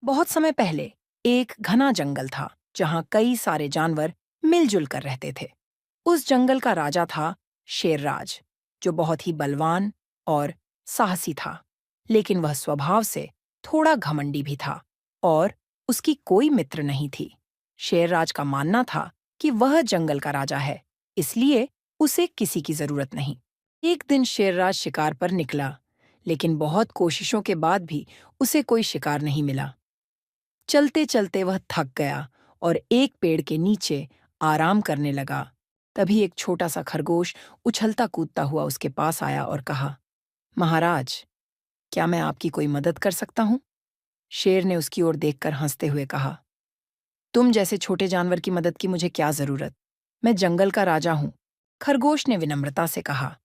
बहुत समय पहले एक घना जंगल था जहां कई सारे जानवर मिलजुल कर रहते थे। उस जंगल का राजा था शेरराज, जो बहुत ही बलवान और साहसी था। लेकिन वह स्वभाव से थोड़ा घमंडी भी था और उसकी कोई मित्र नहीं थी। शेरराज का मानना था कि वह जंगल का राजा है, इसलिए उसे किसी की जरूरत नहीं। एक दिन शेरराज शिकार पर निकला, लेकिन बहुत कोशिशों के बाद भी उसे कोई शिकार नहीं मिला। चलते चलते वह थक गया और एक पेड़ के नीचे आराम करने लगा। तभी एक छोटा सा खरगोश उछलता कूदता हुआ उसके पास आया और कहा, महाराज, क्या मैं आपकी कोई मदद कर सकता हूँ? शेर ने उसकी ओर देखकर हंसते हुए कहा, तुम जैसे छोटे जानवर की मदद की मुझे क्या जरूरत? मैं जंगल का राजा हूँ। खरगोश ने विनम्रता से कहा,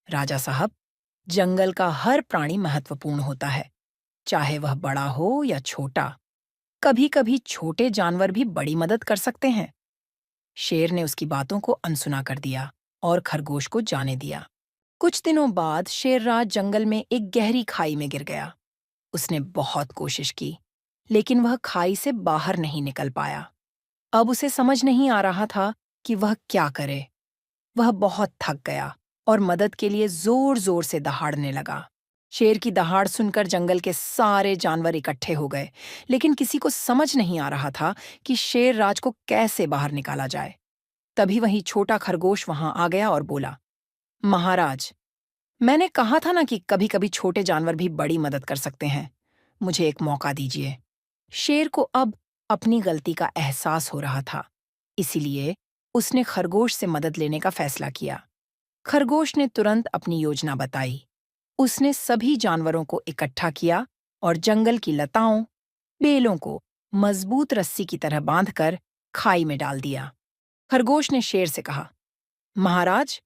राजा साहब, जंगल का हर प्राणी महत्वपूर्ण होता है, चाहे वह बड़ा हो या छोटा। कभी कभी छोटे जानवर भी बड़ी मदद कर सकते हैं। शेर ने उसकी बातों को अनसुना कर दिया और खरगोश को जाने दिया। कुछ दिनों बाद शेरराज जंगल में एक गहरी खाई में गिर गया। उसने बहुत कोशिश की, लेकिन वह खाई से बाहर नहीं निकल पाया। अब उसे समझ नहीं आ रहा था कि वह क्या करे। वह बहुत थक गया और मदद के लिए जोर जोर से दहाड़ने लगा। शेर की दहाड़ सुनकर जंगल के सारे जानवर इकट्ठे हो गए, लेकिन किसी को समझ नहीं आ रहा था कि शेर राज को कैसे बाहर निकाला जाए। तभी वही छोटा खरगोश वहां आ गया और बोला, महाराज, मैंने कहा था ना कि कभी कभी छोटे जानवर भी बड़ी मदद कर सकते हैं। मुझे एक मौका दीजिए। शेर को अब अपनी गलती का एहसास हो रहा था, इसीलिए उसने खरगोश से मदद लेने का फैसला किया। खरगोश ने तुरंत अपनी योजना बताई। उसने सभी जानवरों को इकट्ठा किया और जंगल की लताओं, बेलों को मजबूत रस्सी की तरह बांधकर खाई में डाल दिया। खरगोश ने शेर से कहा, महाराज,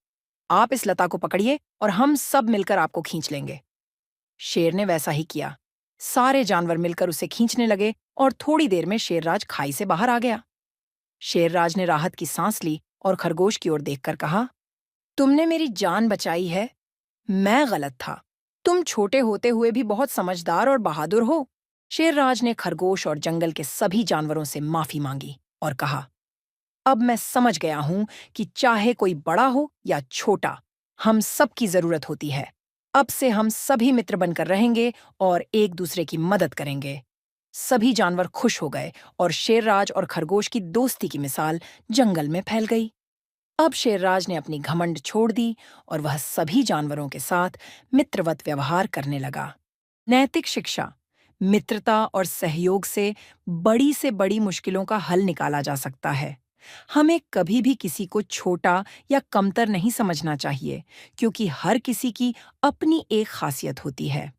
आप इस लता को पकड़िए और हम सब मिलकर आपको खींच लेंगे। शेर ने वैसा ही किया। सारे जानवर मिलकर उसे खींचने लगे और थोड़ी देर में शेरराज खाई से बाहर आ गया। शेरराज ने राहत की सांस ली और खरगोश की ओर देखकर कहा, तुमने मेरी जान बचाई है। मैं गलत था। तुम छोटे होते हुए भी बहुत समझदार और बहादुर हो। शेरराज ने खरगोश और जंगल के सभी जानवरों से माफी मांगी और कहा, अब मैं समझ गया हूं कि चाहे कोई बड़ा हो या छोटा, हम सबकी जरूरत होती है। अब से हम सभी मित्र बनकर रहेंगे और एक दूसरे की मदद करेंगे। सभी जानवर खुश हो गए और शेरराज और खरगोश की दोस्ती की मिसाल जंगल में फैल गई। अब शेरराज ने अपनी घमंड छोड़ दी और वह सभी जानवरों के साथ मित्रवत व्यवहार करने लगा। नैतिक शिक्षा, मित्रता और सहयोग से बड़ी मुश्किलों का हल निकाला जा सकता है। हमें कभी भी किसी को छोटा या कमतर नहीं समझना चाहिए, क्योंकि हर किसी की अपनी एक खासियत होती है।